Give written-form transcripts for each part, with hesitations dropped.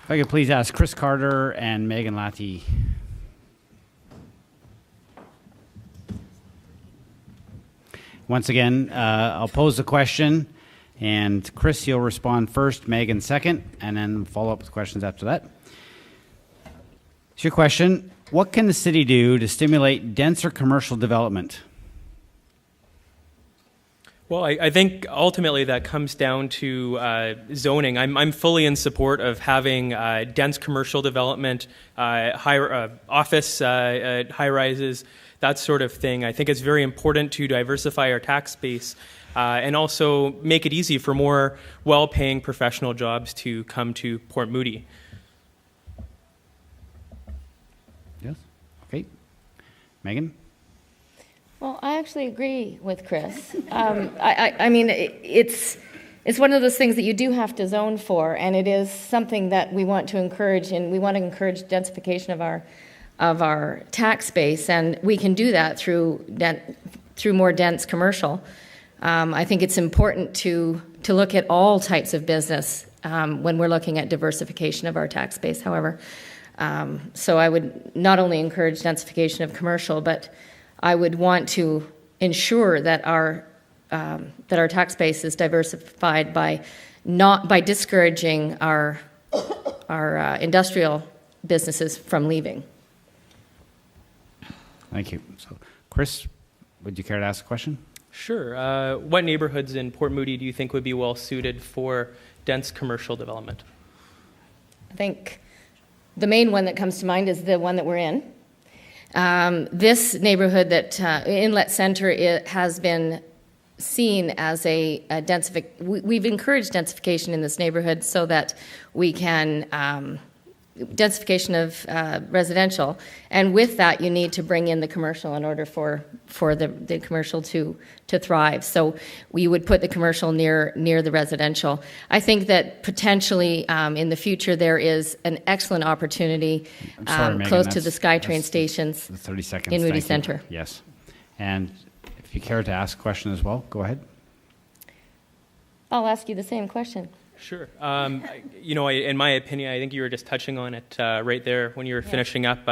If I could please ask Chris Carter and Megan Latty. Once again, I'll pose the question, and Chris, you'll respond first, Megan second, and then follow up with questions after that. It's your question. What can the city do to stimulate denser commercial development? Well, I think ultimately that comes down to zoning. I'm fully in support of having dense commercial development, office high-rises, that sort of thing. I think it's very important to diversify our tax base and also make it easy for more well-paying professional jobs to come to Port Moody. Yes. Okay. Megan? Well, I actually agree with Chris. I mean, it's one of those things that you do have to zone for, and it is something that we want to encourage, and we want to encourage densification of our tax base, and we can do that through more dense commercial. I think it's important to look at all types of business when we're looking at diversification of our tax base. However, so I would not only encourage densification of commercial, but I would want to ensure that our tax base is diversified by discouraging our industrial businesses from leaving. Thank you. So, Chris, would you care to ask a question? Sure. What neighborhoods in Port Moody do you think would be well suited for dense commercial development? I think the main one that comes to mind is the one that we're in. This neighborhood that Inlet Center, it has been seen as a we've encouraged densification in this neighborhood so that we can densification of residential, and with that you need to bring in the commercial in order for the commercial to thrive. So we would put the commercial near the residential. I think that potentially in the future there is an excellent opportunity close to the SkyTrain stations 30 seconds, in Moody Center. Yes. And if you care to ask a question as well, go ahead. I'll ask you the same question. Sure. In my opinion, I think you were just touching on it right there when you were finishing up.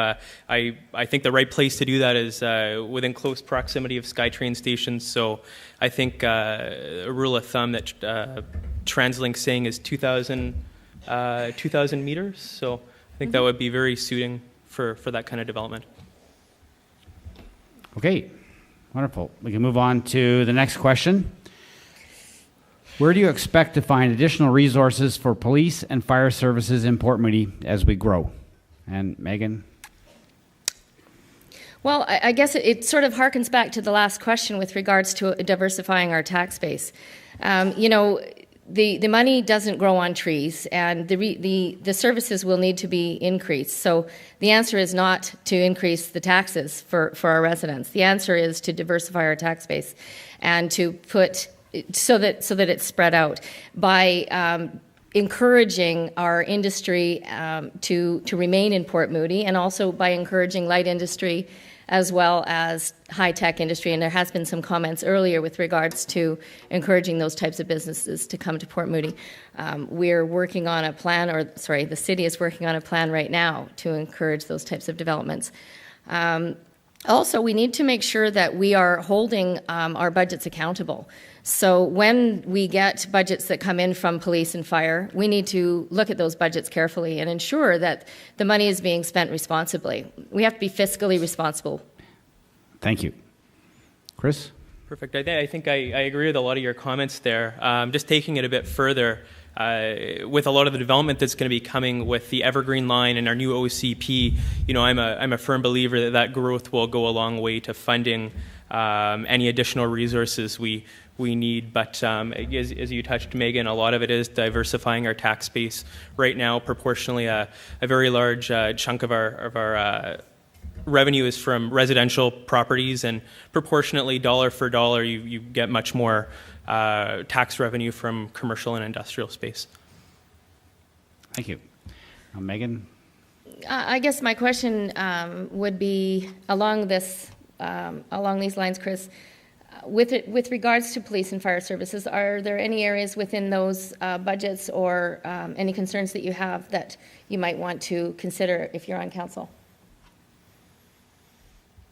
I think the right place to do that is within close proximity of SkyTrain stations. So I think a rule of thumb that TransLink's saying is 2,000 meters. So I think that would be very suiting for that kind of development. Okay, wonderful. We can move on to the next question. Where do you expect to find additional resources for police and fire services in Port Moody as we grow? And Megan? Well, I guess it sort of harkens back to the last question with regards to diversifying our tax base. The money doesn't grow on trees, and the services will need to be increased. So the answer is not to increase the taxes for our residents. The answer is to diversify our tax base and to put so that it's spread out by encouraging our industry to remain in Port Moody, and also by encouraging light industry as well as high-tech industry. And there has been some comments earlier with regards to encouraging those types of businesses to come to Port Moody. We're working on a plan, the city is working on a plan right now to encourage those types of developments. Also, we need to make sure that we are holding our budgets accountable. So when we get budgets that come in from police and fire, we need to look at those budgets carefully and ensure that the money is being spent responsibly. We have to be fiscally responsible. Thank you. Chris? Perfect. I think I agree with a lot of your comments there. Just taking it a bit further, with a lot of the development that's going to be coming with the Evergreen line and our new OCP, I'm a firm believer that growth will go a long way to funding any additional resources we need. But as you touched, Megan, a lot of it is diversifying our tax base. Right now, proportionally, a very large chunk of our revenue is from residential properties, and proportionately, dollar for dollar, you get much more tax revenue from commercial and industrial space. Thank you. Megan? I guess my question would be along these lines, Chris. With regards to police and fire services, are there any areas within those budgets or any concerns that you have that you might want to consider if you're on council?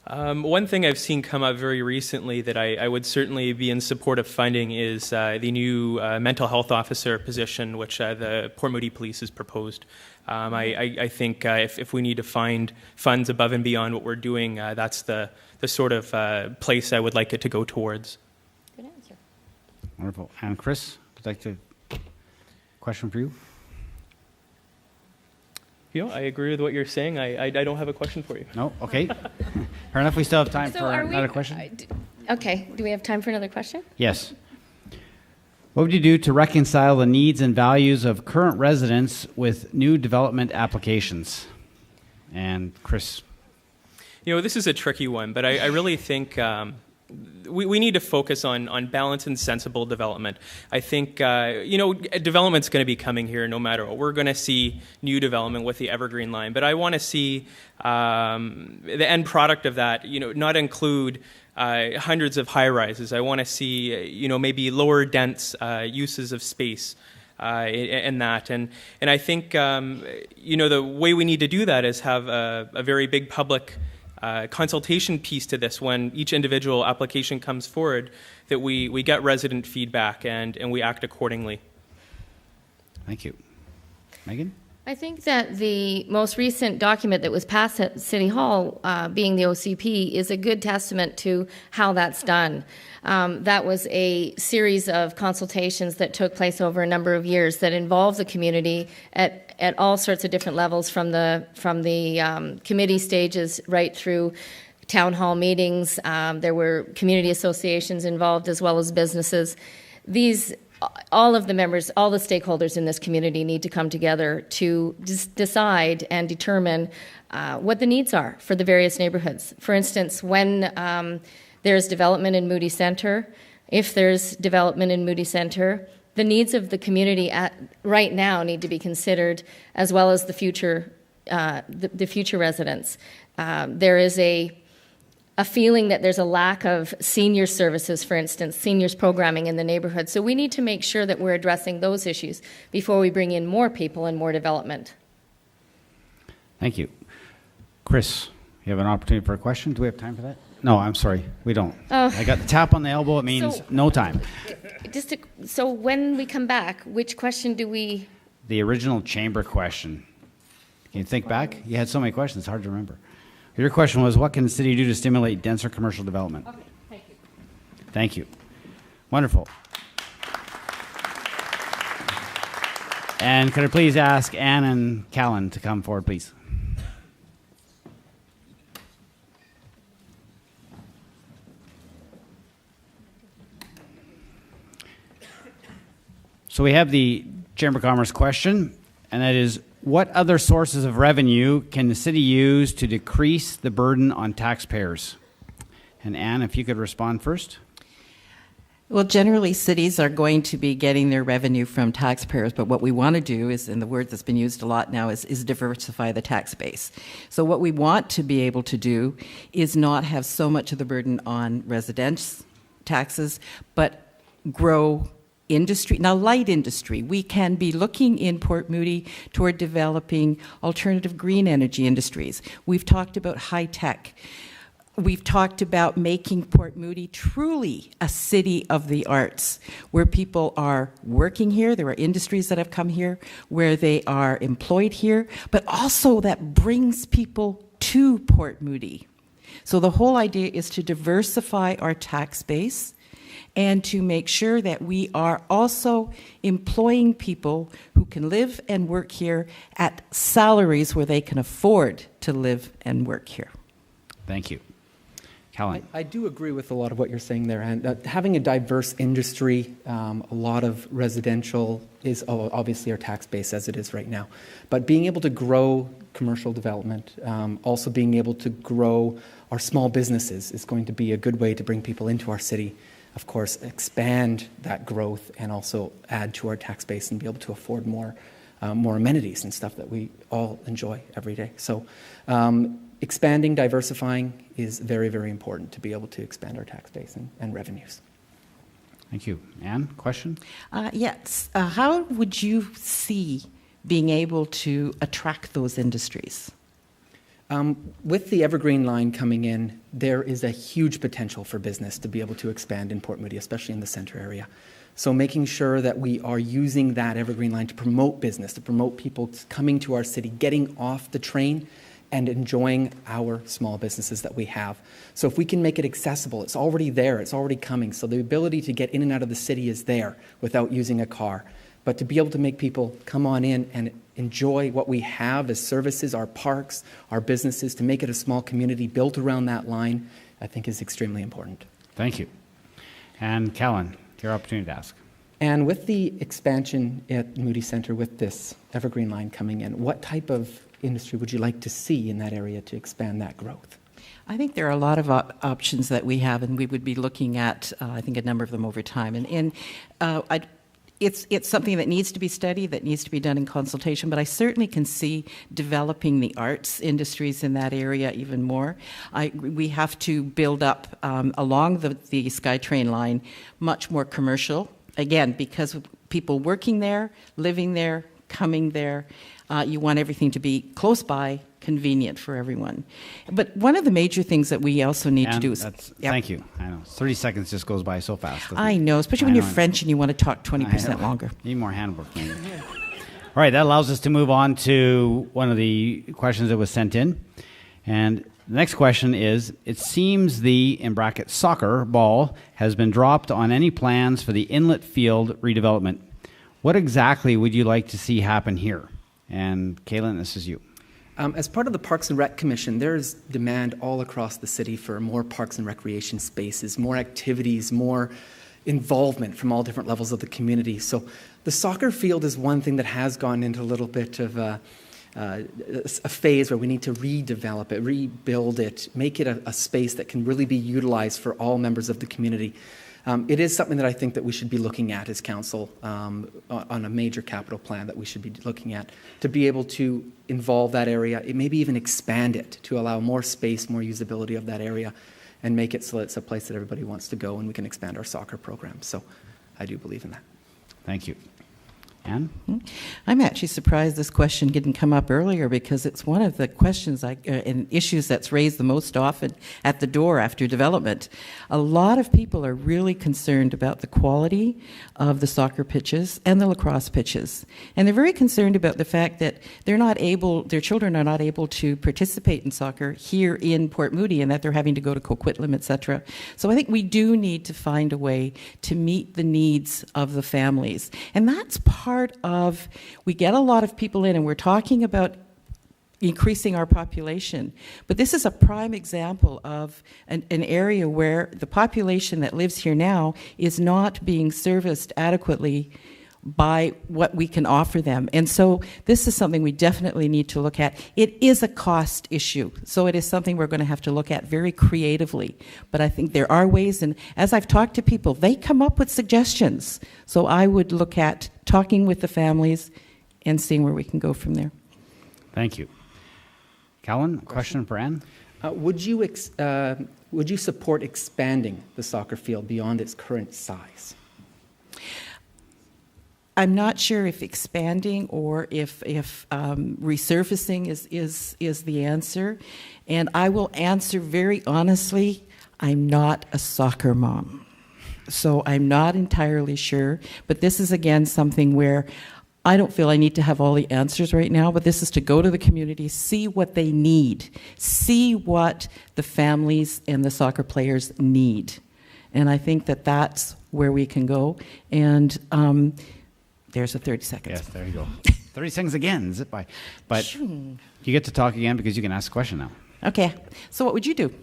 One thing I've seen come up very recently that I would certainly be in support of funding is the new mental health officer position, which the Port Moody Police has proposed. I think if we need to find funds above and beyond what we're doing, that's the sort of place I would like it to go towards. Good answer. Wonderful. And Chris, would like to question for you? I agree with what you're saying. I don't have a question for you. No? Okay. Fair enough. We still have time So for are we- another question. Okay, do we have time for another question? Yes. What would you do to reconcile the needs and values of current residents with new development applications? And Chris. This is a tricky one, but I really think we need to focus on balanced and sensible development. I think, development's going to be coming here no matter what. We're going to see new development with the Evergreen line, but I want to see the end product of that, not include hundreds of high-rises. I want to see, maybe lower dense uses of space in that. And I think, the way we need to do that is have a very big public consultation piece to this when each individual application comes forward, that we get resident feedback and we act accordingly. Thank you. Megan? I think that the most recent document that was passed at City Hall, being the OCP, is a good testament to how that's done. That was a series of consultations that took place over a number of years that involved the community at all sorts of different levels, from the committee stages right through town hall meetings. There were community associations involved as well as businesses. All of the members, all the stakeholders in this community need to come together to decide and determine what the needs are for the various neighborhoods. For instance, when there's development in Moody Centre, if there's development in Moody Centre, the needs of the community right now need to be considered, as well as the future residents. There is a feeling that there's a lack of senior services, for instance, seniors programming in the neighborhood. So we need to make sure that we're addressing those issues before we bring in more people and more development. Thank you. Chris, you have an opportunity for a question. Do we have time for that? No, I'm sorry. We don't. Oh. I got the tap on the elbow. It means no time. So when we come back, which question do we... The original chamber question. Can you think back? You had so many questions. It's hard to remember. Your question was, what can the city do to stimulate denser commercial development? Okay, thank you. Thank you. Wonderful. And could I please ask Ann and Callan to come forward, please? So we have the Chamber of Commerce question, and that is, what other sources of revenue can the city use to decrease the burden on taxpayers? And Anne, if you could respond first. Well, generally, cities are going to be getting their revenue from taxpayers, but what we want to do is, and the word that's been used a lot now, is diversify the tax base. So what we want to be able to do is not have so much of the burden on residence taxes, but grow industry. Now, light industry, we can be looking in Port Moody toward developing alternative green energy industries. We've talked about high tech. We've talked about making Port Moody truly a city of the arts, where people are working here, there are industries that have come here, where they are employed here, but also that brings people to Port Moody. So the whole idea is to diversify our tax base and to make sure that we are also employing people who can live and work here at salaries where they can afford to live and work here. Thank you. Callan. I do agree with a lot of what you're saying there, and having a diverse industry, a lot of residential is obviously our tax base as it is right now. But being able to grow commercial development, also being able to grow our small businesses is going to be a good way to bring people into our city. Of course, expand that growth and also add to our tax base and be able to afford more more amenities and stuff that we all enjoy every day. So expanding, diversifying is very, very important to be able to expand our tax base and revenues. Thank you. Anne, question? Yes. How would you see being able to attract those industries? With the Evergreen line coming in, there is a huge potential for business to be able to expand in Port Moody, especially in the center area. So making sure that we are using that Evergreen line to promote business, to promote people coming to our city, getting off the train and enjoying our small businesses that we have. So if we can make it accessible, it's already there, it's already coming. So the ability to get in and out of the city is there without using a car. But to be able to make people come on in and enjoy what we have as services, our parks, our businesses, to make it a small community built around that line, I think is extremely important. Thank you. And Callan, your opportunity to ask. And with the expansion at Moody Centre, with this Evergreen line coming in, what type of industry would you like to see in that area to expand that growth? I think there are a lot of options that we have, and we would be looking at, I think, a number of them over time. It's something that needs to be studied, that needs to be done in consultation, but I certainly can see developing the arts industries in that area even more. We have to build up along the SkyTrain line much more commercial, again, because people working there, living there, coming there, you want everything to be close by, convenient for everyone. But one of the major things that we also need to do is... Thank you. I know. 30 seconds just goes by so fast. I know, especially when you're French and you want to talk 20% longer. Need more handwork, maybe. All right, that allows us to move on to one of the questions that was sent in. And the next question is, it seems the, in brackets, soccer ball has been dropped on any plans for the Inlet field redevelopment. What exactly would you like to see happen here? And Kaylin, this is you. As part of the Parks and Rec Commission, there's demand all across the city for more parks and recreation spaces, more activities, more involvement from all different levels of the community. So the soccer field is one thing that has gone into a little bit of a phase where we need to redevelop it, rebuild it, make it a space that can really be utilized for all members of the community. It is something that I think that we should be looking at as council on a major capital plan that we should be looking at to be able to involve that area, maybe even expand it to allow more space, more usability of that area, and make it so that it's a place that everybody wants to go and we can expand our soccer program. So I do believe in that. Thank you. Anne? I'm actually surprised this question didn't come up earlier because it's one of the questions and issues that's raised the most often at the door after development. A lot of people are really concerned about the quality of the soccer pitches and the lacrosse pitches. And they're very concerned about the fact that their children are not able to participate in soccer here in Port Moody and that they're having to go to Coquitlam, etc. So I think we do need to find a way to meet the needs of the families. And that's part of, we get a lot of people in and we're talking about increasing our population, but this is a prime example of an area where the population that lives here now is not being serviced adequately by what we can offer them. And so this is something we definitely need to look at. It is a cost issue, so it is something we're going to have to look at very creatively. But I think there are ways, and as I've talked to people, they come up with suggestions. So I would look at talking with the families and seeing where we can go from there. Thank you. Callan, a question for Anne? Would you support expanding the soccer field beyond its current size? I'm not sure if expanding or if resurfacing is the answer. And I will answer very honestly, I'm not a soccer mom. So I'm not entirely sure. But this is, again, something where I don't feel I need to have all the answers right now, but this is to go to the community, see what they need, see what the families and the soccer players need. And I think that that's where we can go. And there's a 30 seconds. Yes, there you go. 30 seconds again, zip by. But you get to talk again because you can ask a question now. Okay. So what would you do?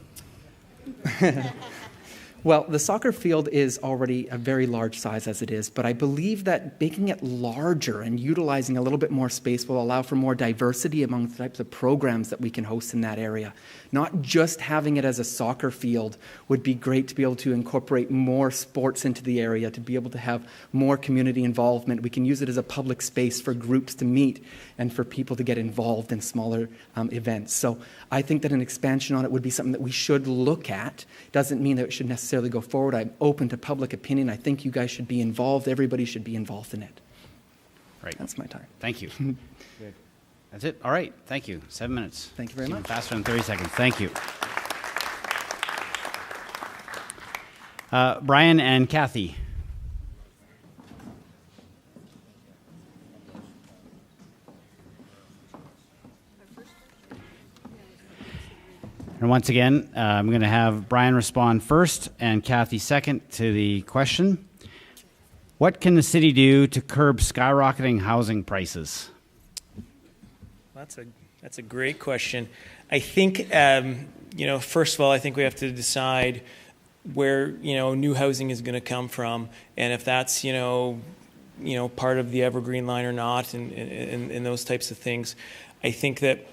Well, the soccer field is already a very large size as it is, but I believe that making it larger and utilizing a little bit more space will allow for more diversity among the types of programs that we can host in that area. Not just having it as a soccer field would be great to be able to incorporate more sports into the area, to be able to have more community involvement. We can use it as a public space for groups to meet and for people to get involved in smaller events. So I think that an expansion on it would be something that we should look at. Doesn't mean that it should necessarily go forward. I'm open to public opinion. I think you guys should be involved. Everybody should be involved in it. Right. That's my time. Thank you. Good. That's it. All right. Thank you. 7 minutes. Thank you very Even much. faster than 30 seconds. Thank you. Brian and Kathy. And once again, I'm going to have Brian respond first and Kathy second to the question. What can the city do to curb skyrocketing housing prices? That's a great question. I think, first of all, I think we have to decide where, new housing is going to come from, and if that's, part of the Evergreen line or not, and those types of things. I think that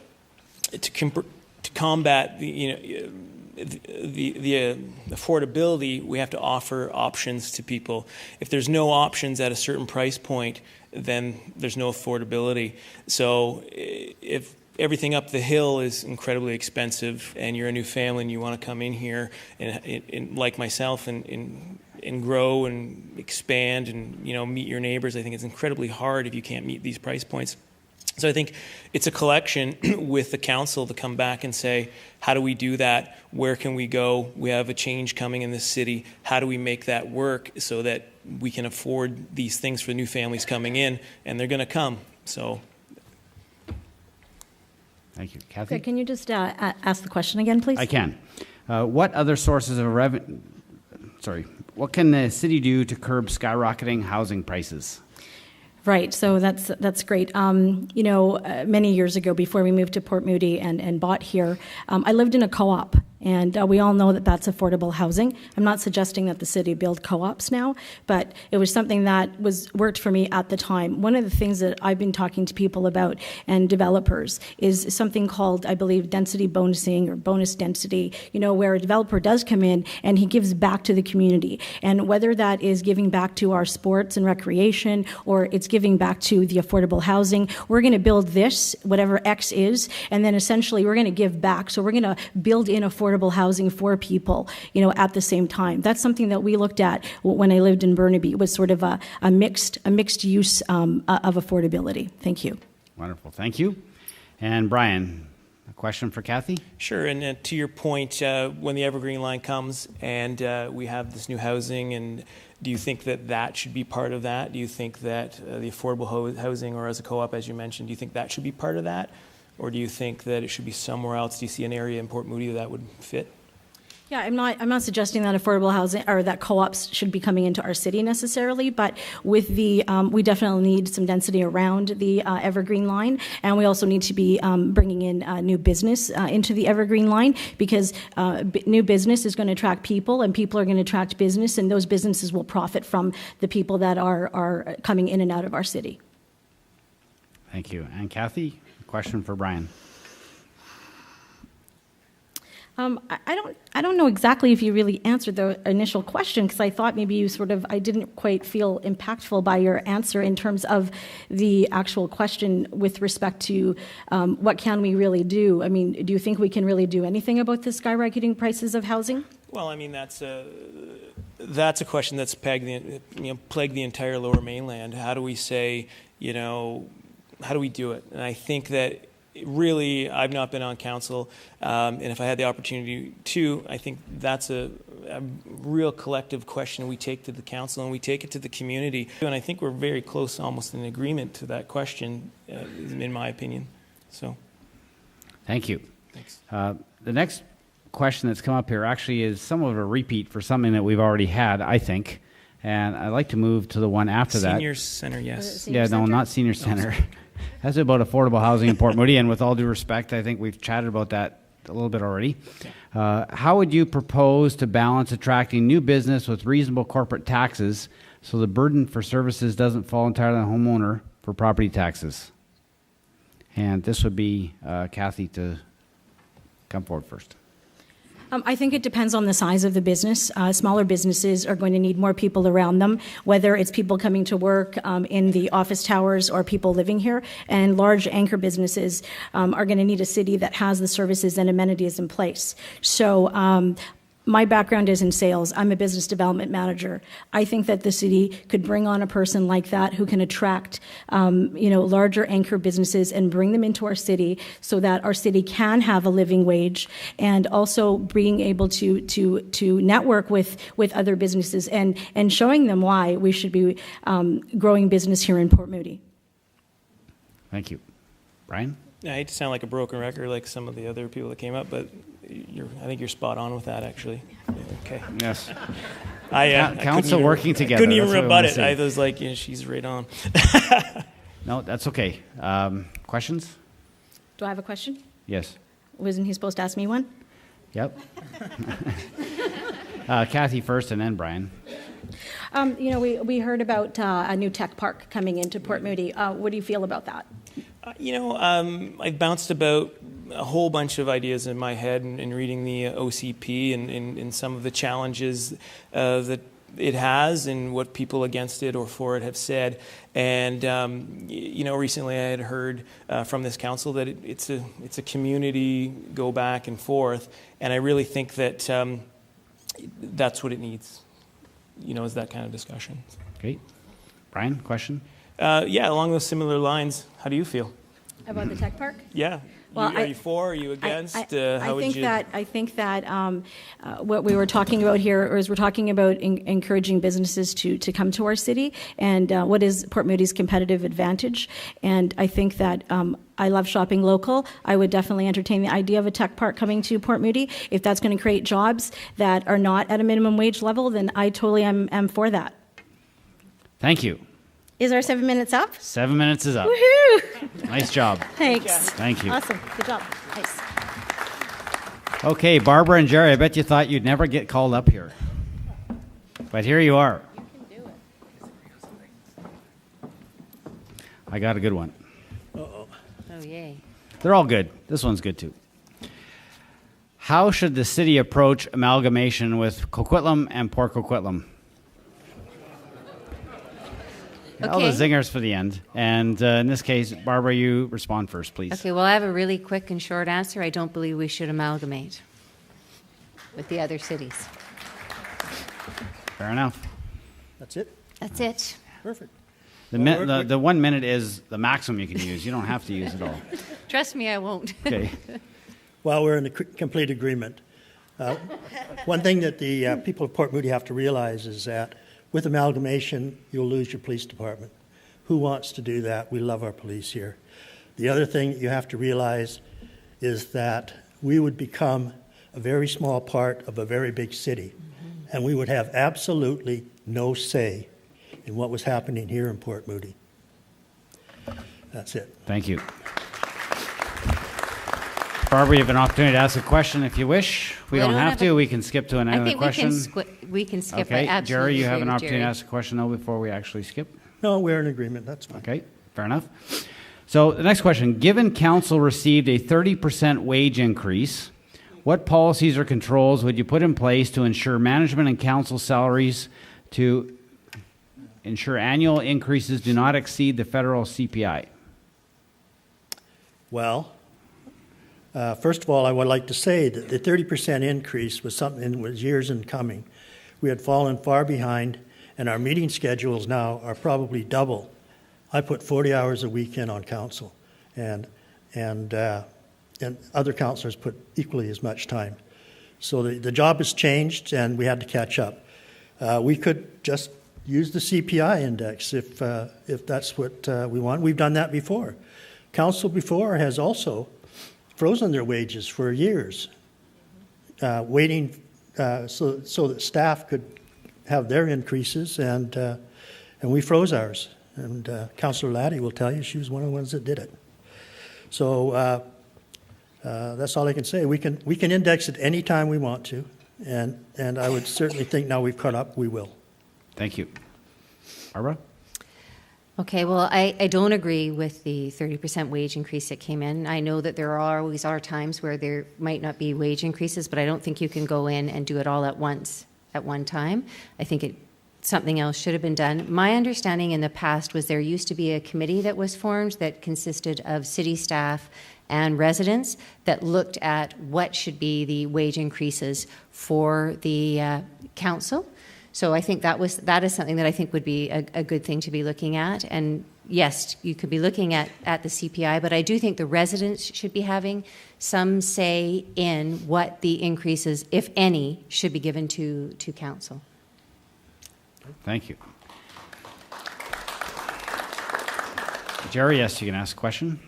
to combat the affordability, we have to offer options to people. If there's no options at a certain price point, then there's no affordability. So if everything up the hill is incredibly expensive and you're a new family and you want to come in here and like myself and grow and expand and meet your neighbors, I think it's incredibly hard if you can't meet these price points. So I think it's a collection with the council to come back and say, how do we do that? Where can we go? We have a change coming in this city. How do we make that work so that we can afford these things for new families coming in? And they're going to come. So. Thank you. Kathy? Okay, can you just ask the question again, please? I can. What other sources of revenue, what can the city do to curb skyrocketing housing prices? Right, so that's great. Many years ago, before we moved to Port Moody and bought here, I lived in a co-op, and we all know that that's affordable housing. I'm not suggesting that the city build co-ops now, but it was something that worked for me at the time. One of the things that I've been talking to people about and developers is something called, I believe, density bonusing or bonus density, where a developer does come in and he gives back to the community. And whether that is giving back to our sports and recreation or it's giving back to the affordable housing, we're going to build this, whatever X is, and then essentially we're going to give back. So we're going to build in affordable housing for people, at the same time. That's something that we looked at when I lived in Burnaby. It was sort of a mixed use of affordability. Thank you. Wonderful. Thank you. And Brian, a question for Kathy? Sure. And to your point, when the Evergreen line comes and we have this new housing, and do you think that should be part of that? Do you think that the affordable housing, or as a co-op, as you mentioned, do you think that should be part of that? Or do you think that it should be somewhere else? Do you see an area in Port Moody that would fit? Yeah, I'm not suggesting that affordable housing or that co-ops should be coming into our city necessarily, but with the we definitely need some density around the Evergreen line, and we also need to be bringing in new business into the Evergreen line, because new business is going to attract people, and people are going to attract business, and those businesses will profit from the people that are coming in and out of our city. Thank you. And Kathy, a question for Brian. I don't know exactly if you really answered the initial question, because I thought maybe I didn't quite feel impactful by your answer in terms of the actual question with respect to what can we really do? I mean, do you think we can really do anything about the skyrocketing prices of housing? Well, I mean, that's a question that's plagued the entire Lower Mainland. How do we say, how do we do it? And I think that really, I've not been on council, and if I had the opportunity to, I think that's a real collective question we take to the council and we take it to the community. And I think we're very close, almost in agreement to that question, in my opinion. So, thank you. Thanks. The next question that's come up here actually is somewhat of a repeat for something that we've already had, I think. And I'd like to move to the one after that. Senior Center, yes. Senior No, Center? not Senior Center. That's about affordable housing in Port Moody, and with all due respect, I think we've chatted about that a little bit already. How would you propose to balance attracting new business with reasonable corporate taxes so the burden for services doesn't fall entirely on the homeowner for property taxes? And this would be Kathy to come forward first. I think it depends on the size of the business. Smaller businesses are going to need more people around them, whether it's people coming to work in the office towers or people living here. And large anchor businesses are going to need a city that has the services and amenities in place. So my background is in sales. I'm a business development manager. I think that the city could bring on a person like that who can attract, larger anchor businesses and bring them into our city so that our city can have a living wage, and also being able to network with other businesses and showing them why we should be growing business here in Port Moody. Thank you. Brian? I hate to sound like a broken record like some of the other people that came up, but I think you're spot on with that, actually. Yeah, okay. Yes. Council working together. Couldn't even That's what rebut we it. wanna I was like, she's right on. No, that's okay. Questions? Do I have a question? Yes. Wasn't he supposed to ask me one? Yep. Kathy first and then Brian. We heard about a new tech park coming into Port Moody. What do you feel about that? I've bounced about a whole bunch of ideas in my head in reading the OCP and some of the challenges that it has and what people against it or for it have said. And, recently I had heard from this council that it's a community go back and forth. And I really think that that's what it needs, is that kind of discussion. Okay. Brian, question? Along those similar lines, how do you feel? About the tech park? Yeah. Well, are you for? Are you against? I think that what we were talking about here is we're talking about encouraging businesses to come to our city, and what is Port Moody's competitive advantage. And I think that I love shopping local. I would definitely entertain the idea of a tech park coming to Port Moody. If that's going to create jobs that are not at a minimum wage level, then I totally am for that. Thank you. Is our 7 minutes up? 7 minutes is up. Woohoo! Nice job. Thanks. Thank you. Awesome. Good job. Nice. Okay, Barbara and Jerry, I bet you thought you'd never get called up here. But here you are. You can do it. I got a good one. Oh, yay. They're all good. This one's good too. How should the city approach amalgamation with Coquitlam and Port Coquitlam? All the zingers for the end. And in this case, Barbara, you respond first, please. Okay, well, I have a really quick and short answer. I don't believe we should amalgamate with the other cities. Fair enough. That's it? That's it. Perfect. The 1 minute is the maximum you can use. You don't have to use it all. Trust me, I won't. Okay. Well, we're in a complete agreement. One thing that the people of Port Moody have to realize is that with amalgamation, you'll lose your police department. Who wants to do that? We love our police here. The other thing that you have to realize is that we would become a very small part of a very big city, and we would have absolutely no say in what was happening here in Port Moody. That's it. Thank you. Barbara, you have an opportunity to ask a question if you wish. We don't have to. We can skip to another question. I think we can skip. Okay, I absolutely Jerry, you have agree an with opportunity Jerry. to ask a question though before we actually skip. No, we're in agreement. That's fine. Okay, fair enough. So the next question: given council received a 30% wage increase, what policies or controls would you put in place to ensure management and council salaries to ensure annual increases do not exceed the federal CPI? Well, first of all, I would like to say that the 30% increase was something that was years in coming. We had fallen far behind, and our meeting schedules now are probably double. I put 40 hours a week in on council, and other councillors put equally as much time. So the job has changed, and we had to catch up. We could just use the CPI index if that's what we want. We've done that before. Council before has also frozen their wages for years, waiting so that staff could have their increases, and we froze ours. And Councillor Laddie will tell you she was one of the ones that did it. So That's all I can say. We can index it any time we want to, and I would certainly think now we've caught up, we will. Thank you. Barbara? Okay, well, I don't agree with the 30% wage increase that came in. I know that there always are times where there might not be wage increases, but I don't think you can go in and do it all at once, at one time. I think something else should have been done. My understanding in the past was there used to be a committee that was formed that consisted of city staff and residents that looked at what should be the wage increases for the council. So I think that is something that I think would be a good thing to be looking at. And yes, you could be looking at the CPI, but I do think the residents should be having some say in what the increases, if any, should be given to council. Thank you. Jerry, yes, you can ask a question.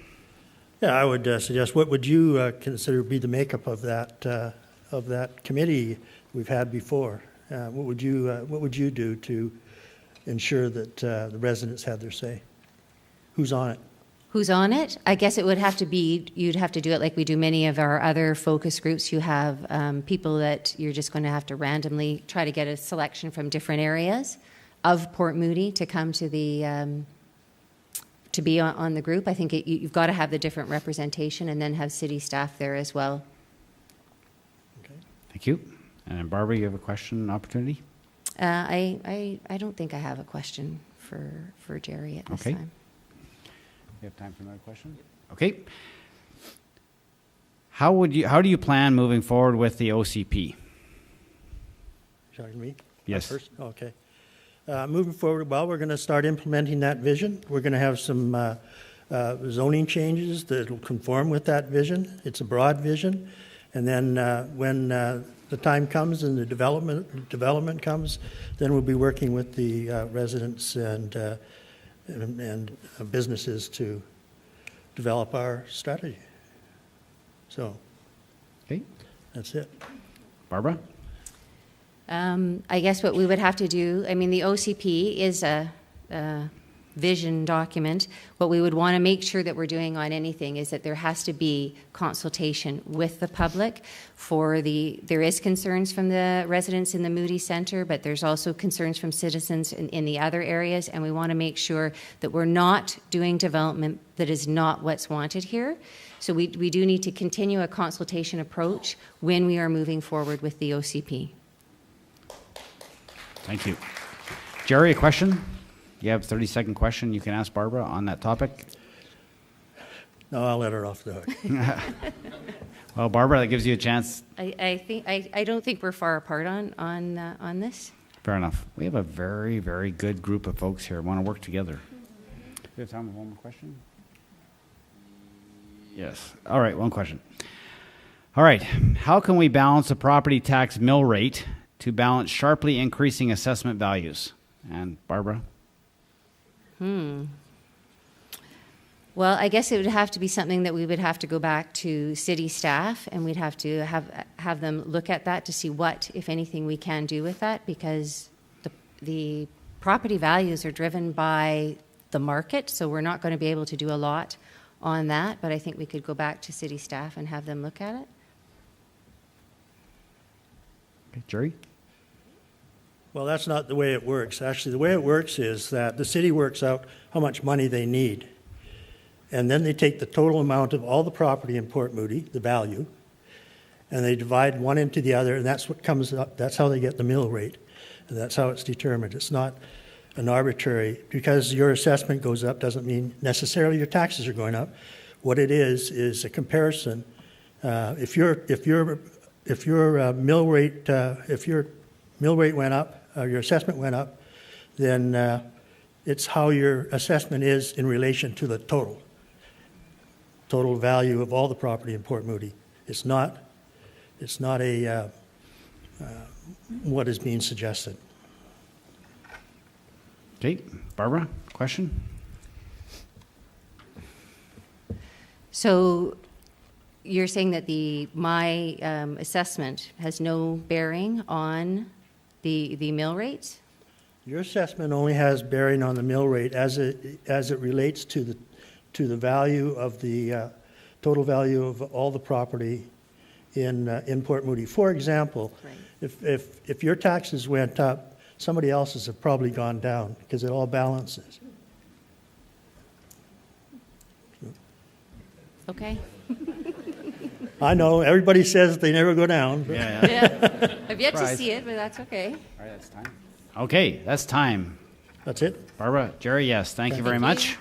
Yeah, I would suggest, what would you consider be the makeup of that committee we've had before? What would you do to ensure that the residents had their say? Who's on it? Who's on it? I guess it would have to be, you'd have to do it like we do many of our other focus groups. You have people that you're just going to have to randomly try to get a selection from different areas of Port Moody to come to the to be on the group. I think you've got to have the different representation and then have city staff there as well. Okay. Thank you. And Barbara, you have a question opportunity? I don't think I have a question for Jerry at this time. You have time for another question? Okay. How do you plan moving forward with the OCP? Talking to me? Yes. First? Okay. Moving forward, well, we're going to start implementing that vision. We're going to have some zoning changes that will conform with that vision. It's a broad vision. And then when the time comes and the development comes, then we'll be working with the residents and businesses to develop our strategy. So, okay, that's it. Barbara? I guess what we would have to do, I mean, the OCP is a vision document. What we would want to make sure that we're doing on anything is that there has to be consultation with the public. There is concerns from the residents in the Moody Centre, but there's also concerns from citizens in the other areas, and we want to make sure that we're not doing development that is not what's wanted here. So we do need to continue a consultation approach when we are moving forward with the OCP. Thank you. Jerry, a question? You have a 30-second question you can ask Barbara on that topic. No, I'll let her off the hook. Well, Barbara, that gives you a chance. I don't think we're far apart on this. Fair enough. We have a very, very good group of folks here who want to work together. Do we have time for one more question? Yes. All right, one question. All right. How can we balance the property tax mill rate to balance sharply increasing assessment values? And Barbara? Well, I guess it would have to be something that we would have to go back to city staff, and we'd have to have them look at that to see what, if anything, we can do with that, because the property values are driven by the market, so we're not going to be able to do a lot on that, but I think we could go back to city staff and have them look at it. Okay, Jerry? Well, that's not the way it works. Actually, the way it works is that the city works out how much money they need. And then they take the total amount of all the property in Port Moody, the value, and they divide one into the other, and that's what comes up. That's how they get the mill rate. And that's how it's determined. It's not an arbitrary, because your assessment goes up doesn't mean necessarily your taxes are going up. What it is a comparison. If your mill rate went up, your assessment went up, then it's how your assessment is in relation to the total value of all the property in Port Moody. It's not a what is being suggested. Okay, Barbara, question? So you're saying that my assessment has no bearing on the mill rates? Your assessment only has bearing on the mill rate as it relates to the value of the total value of all the property in Port Moody. For example, Right. if your taxes went up, somebody else's have probably gone down because it all balances. Okay. I know, everybody says they never go down. But Yeah, yeah. Yeah. I've yet to Surprise. see it, but that's okay. All right, that's time. Okay, that's time. That's it. Barbara, Jerry, yes, thank you very Thank you. much.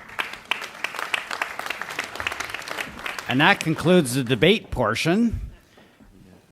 And that concludes the debate portion.